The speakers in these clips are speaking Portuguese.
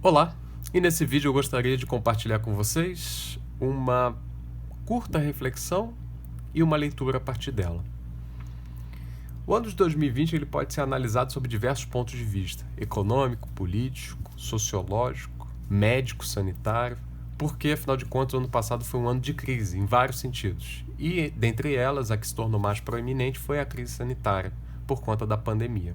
Olá, e nesse vídeo eu gostaria de compartilhar com vocês uma curta reflexão e uma leitura a partir dela. O ano de 2020 ele pode ser analisado sob diversos pontos de vista: econômico, político, sociológico, médico, sanitário, porque, afinal de contas, o ano passado foi um ano de crise, em vários sentidos. E, dentre elas, a que se tornou mais proeminente foi a crise sanitária, por conta da pandemia.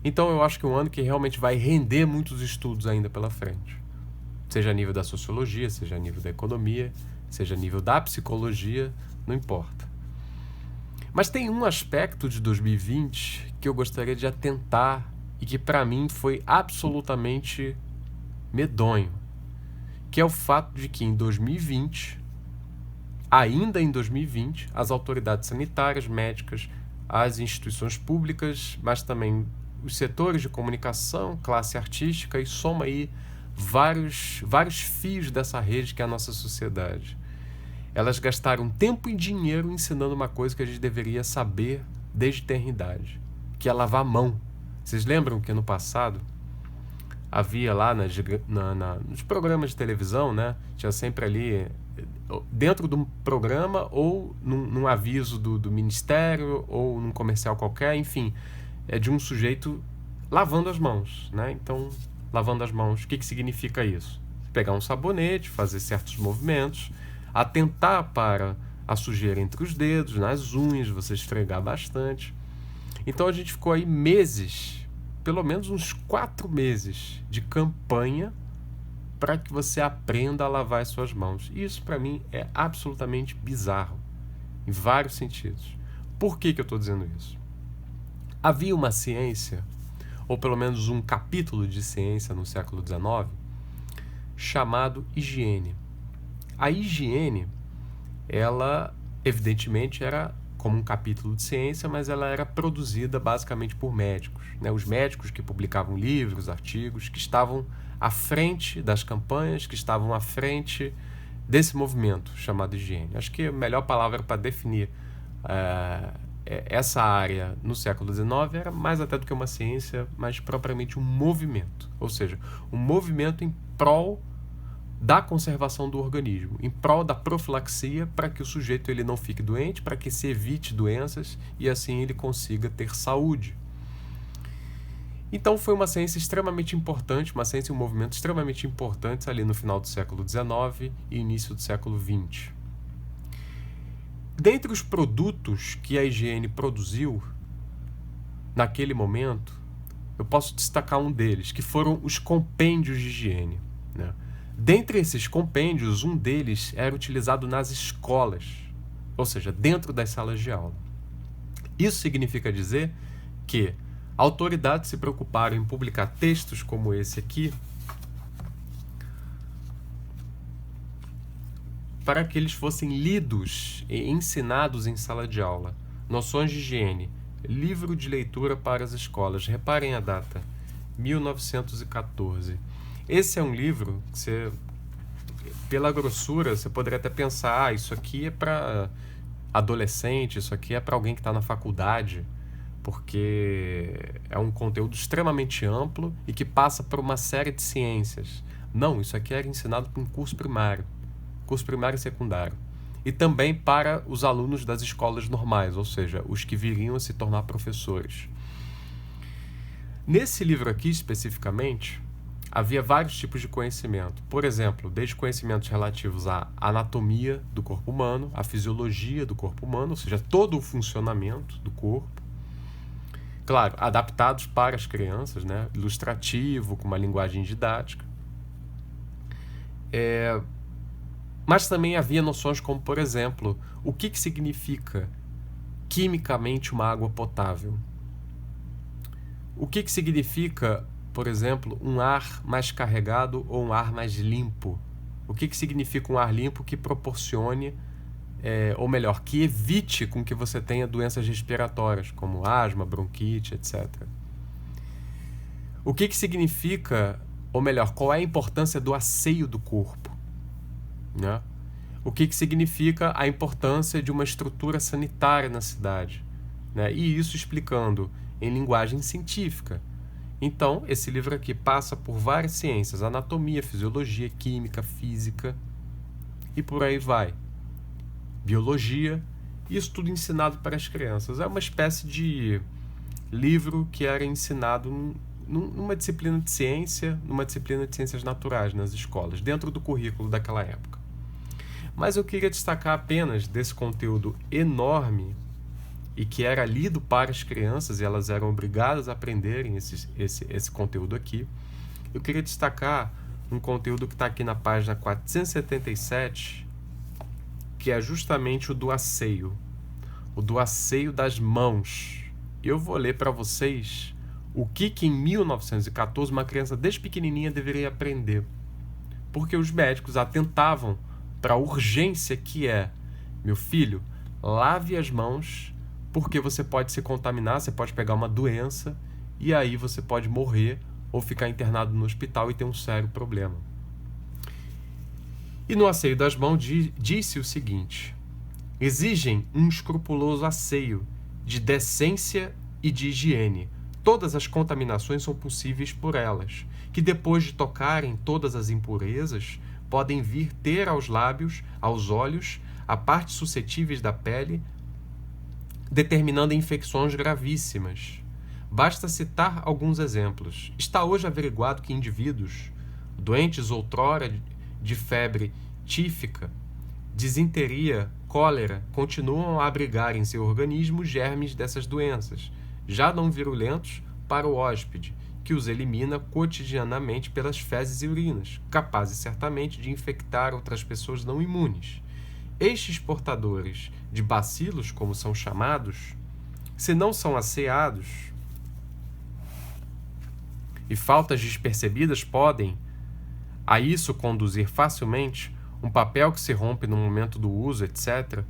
Então eu acho que é um ano que realmente vai render muitos estudos ainda pela frente. Seja a nível da sociologia, seja a nível da economia, seja a nível da psicologia, não importa. Mas tem um aspecto de 2020 que eu gostaria de atentar e que para mim foi absolutamente medonho, que é o fato de que em 2020, ainda em 2020, as autoridades sanitárias, médicas, as instituições públicas, mas também os setores de comunicação, classe artística, e soma aí vários fios dessa rede que é a nossa sociedade. Elas gastaram tempo e dinheiro ensinando uma coisa que a gente deveria saber desde a eternidade, que é lavar a mão. Vocês lembram que no passado havia lá nos programas de televisão, né? Tinha sempre ali, dentro de um programa ou num aviso do ministério ou num comercial qualquer, enfim, é de um sujeito lavando as mãos, né? Então, lavando as mãos, o que significa isso? Pegar um sabonete, fazer certos movimentos, atentar para a sujeira entre os dedos, nas unhas, você esfregar bastante. Então a gente ficou aí meses, pelo menos uns 4 meses de campanha para que você aprenda a lavar as suas mãos. E isso para mim é absolutamente bizarro, em vários sentidos. Por que eu estou dizendo isso? Havia uma ciência, ou pelo menos um capítulo de ciência no século XIX, chamado higiene. A higiene, ela evidentemente era como um capítulo de ciência, mas ela era produzida basicamente por médicos, né? Os médicos que publicavam livros, artigos, que estavam à frente das campanhas, que estavam à frente desse movimento chamado higiene. Acho que a melhor palavra para definir essa área no século XIX era mais até do que uma ciência, mas propriamente um movimento. Ou seja, um movimento em prol da conservação do organismo, em prol da profilaxia, para que o sujeito ele não fique doente, para que se evite doenças e assim ele consiga ter saúde. Então foi uma ciência extremamente importante, uma ciência e um movimento extremamente importantes ali no final do século XIX e início do século XX. Dentre os produtos que a higiene produziu, naquele momento, eu posso destacar um deles, que foram os compêndios de higiene, né? Dentre esses compêndios, um deles era utilizado nas escolas, ou seja, dentro das salas de aula. Isso significa dizer que autoridades se preocuparam em publicar textos como esse aqui, para que eles fossem lidos e ensinados em sala de aula. Noções de higiene, livro de leitura para as escolas. Reparem a data, 1914. Esse é um livro que você, pela grossura, você poderia até pensar, isso aqui é para adolescente, isso aqui é para alguém que está na faculdade, porque é um conteúdo extremamente amplo e que passa por uma série de ciências. Não, isso aqui era ensinado para um curso primário e secundário, e também para os alunos das escolas normais, ou seja, os que viriam a se tornar professores. Nesse livro aqui, especificamente, havia vários tipos de conhecimento. Por exemplo, desde conhecimentos relativos à anatomia do corpo humano, à fisiologia do corpo humano, ou seja, todo o funcionamento do corpo, claro, adaptados para as crianças, né? Ilustrativo, com uma linguagem didática. Mas também havia noções como, por exemplo, o que significa quimicamente uma água potável? O que significa, por exemplo, um ar mais carregado ou um ar mais limpo? O que significa um ar limpo que proporcione, ou melhor, que evite com que você tenha doenças respiratórias, como asma, bronquite, etc. O que significa, ou melhor, qual é a importância do asseio do corpo? Né? O que significa a importância de uma estrutura sanitária na cidade, né? E isso explicando em linguagem científica. Então, esse livro aqui passa por várias ciências, anatomia, fisiologia, química, física e por aí vai. Biologia, isso tudo ensinado para as crianças. É uma espécie de livro que era ensinado numa disciplina de ciência, numa disciplina de ciências naturais nas escolas, dentro do currículo daquela época. Mas eu queria destacar apenas desse conteúdo enorme e que era lido para as crianças e elas eram obrigadas a aprenderem esse conteúdo aqui. Eu queria destacar um conteúdo que está aqui na página 477, que é justamente o do asseio das mãos. Eu vou ler para vocês o que em 1914 uma criança desde pequenininha deveria aprender, porque os médicos atentavam para a urgência que é: meu filho, lave as mãos, porque você pode se contaminar, você pode pegar uma doença e aí você pode morrer ou ficar internado no hospital e ter um sério problema. E no asseio das mãos disse o seguinte: exigem um escrupuloso asseio de decência e de higiene. Todas as contaminações são possíveis por elas, que depois de tocarem todas as impurezas, podem vir ter aos lábios, aos olhos, a partes suscetíveis da pele, determinando infecções gravíssimas. Basta citar alguns exemplos. Está hoje averiguado que indivíduos doentes outrora de febre tífica, disenteria, cólera, continuam a abrigar em seu organismo germes dessas doenças, já não virulentos para o hóspede, que os elimina cotidianamente pelas fezes e urinas, capazes certamente de infectar outras pessoas não imunes. Estes portadores de bacilos, como são chamados, se não são asseados e faltas despercebidas podem a isso conduzir facilmente, um papel que se rompe no momento do uso, etc.,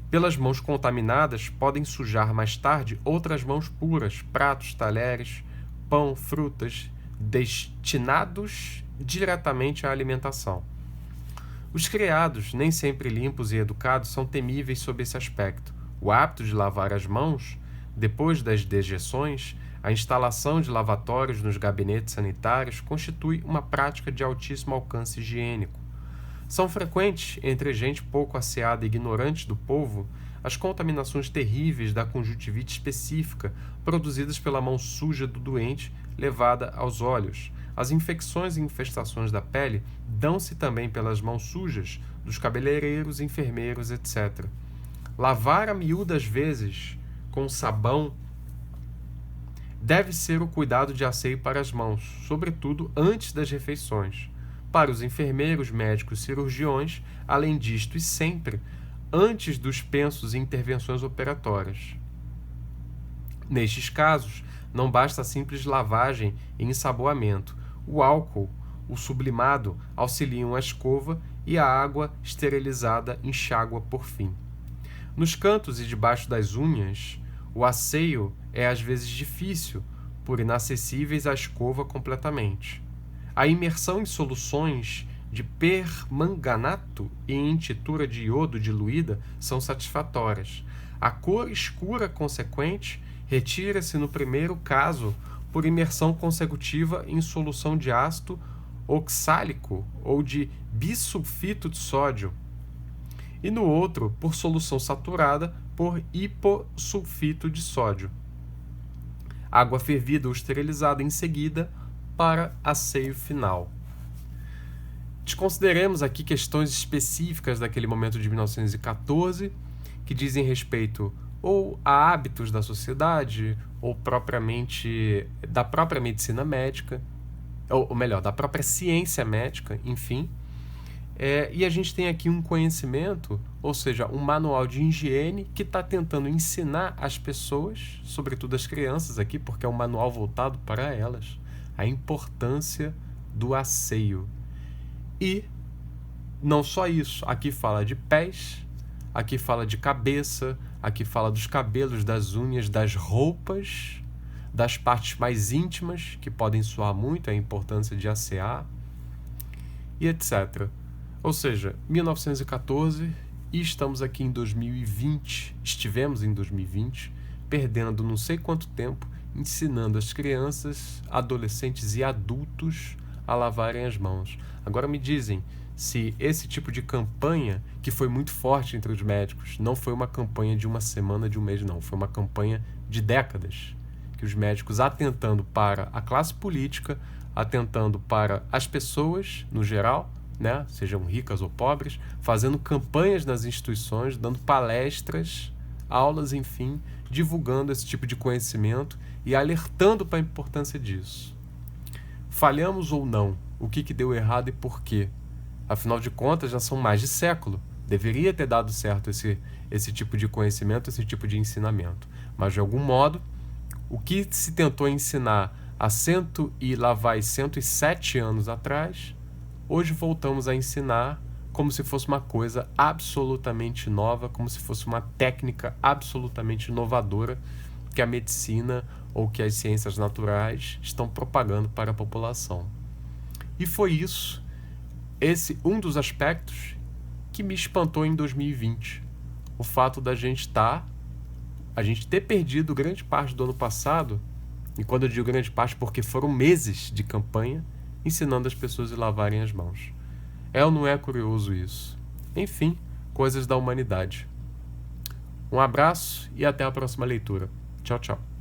pelas mãos contaminadas podem sujar mais tarde outras mãos puras, pratos, talheres, pão, frutas, destinados diretamente à alimentação. Os criados, nem sempre limpos e educados, são temíveis sob esse aspecto. O hábito de lavar as mãos, depois das dejeções, a instalação de lavatórios nos gabinetes sanitários constitui uma prática de altíssimo alcance higiênico. São frequentes, entre gente pouco asseada e ignorante do povo, as contaminações terríveis da conjuntivite específica, produzidas pela mão suja do doente, levada aos olhos. As infecções e infestações da pele dão-se também pelas mãos sujas dos cabeleireiros, enfermeiros, etc. Lavar a miúdas vezes com sabão deve ser o cuidado de asseio para as mãos, sobretudo antes das refeições. Para os enfermeiros, médicos, cirurgiões, além disto e sempre, antes dos pensos e intervenções operatórias. Nestes casos, não basta a simples lavagem e ensaboamento. O álcool, o sublimado, auxiliam a escova e a água esterilizada enxágua por fim. Nos cantos e debaixo das unhas, o asseio é às vezes difícil, por inacessíveis à escova completamente. A imersão em soluções de permanganato e em tintura de iodo diluída são satisfatórias. A cor escura consequente retira-se no primeiro caso por imersão consecutiva em solução de ácido oxálico ou de bisulfito de sódio, e no outro por solução saturada por hipossulfito de sódio. Água fervida ou esterilizada em seguida para asseio final. Desconsideremos aqui questões específicas daquele momento de 1914, que dizem respeito ou a hábitos da sociedade, ou propriamente da própria medicina médica, ou melhor, da própria ciência médica, enfim. E a gente tem aqui um conhecimento, ou seja, um manual de higiene que está tentando ensinar as pessoas, sobretudo as crianças aqui, porque é um manual voltado para elas, a importância do asseio. E não só isso, aqui fala de pés, aqui fala de cabeça, aqui fala dos cabelos, das unhas, das roupas, das partes mais íntimas, que podem soar muito, a importância de assear, e etc. Ou seja, 1914 e estamos aqui em 2020, estivemos em 2020, perdendo não sei quanto tempo ensinando as crianças, adolescentes e adultos a lavarem as mãos. Agora me dizem se esse tipo de campanha, que foi muito forte entre os médicos, não foi uma campanha de uma semana, de um mês, não. Foi uma campanha de décadas, que os médicos, atentando para a classe política, atentando para as pessoas, no geral, né, sejam ricas ou pobres, fazendo campanhas nas instituições, dando palestras, aulas, enfim, divulgando esse tipo de conhecimento e alertando para a importância disso. Falhamos ou não? O que deu errado e por quê? Afinal de contas, já são mais de século. Deveria ter dado certo esse tipo de conhecimento, esse tipo de ensinamento. Mas, de algum modo, o que se tentou ensinar há 107 anos atrás, hoje voltamos a ensinar como se fosse uma coisa absolutamente nova, como se fosse uma técnica absolutamente inovadora que a medicina ou que as ciências naturais estão propagando para a população. E foi isso, esse um dos aspectos que me espantou em 2020. O fato da gente ter perdido grande parte do ano passado, e quando eu digo grande parte porque foram meses de campanha, ensinando as pessoas a lavarem as mãos. É ou não é curioso isso? Enfim, coisas da humanidade. Um abraço e até a próxima leitura. Tchau, tchau.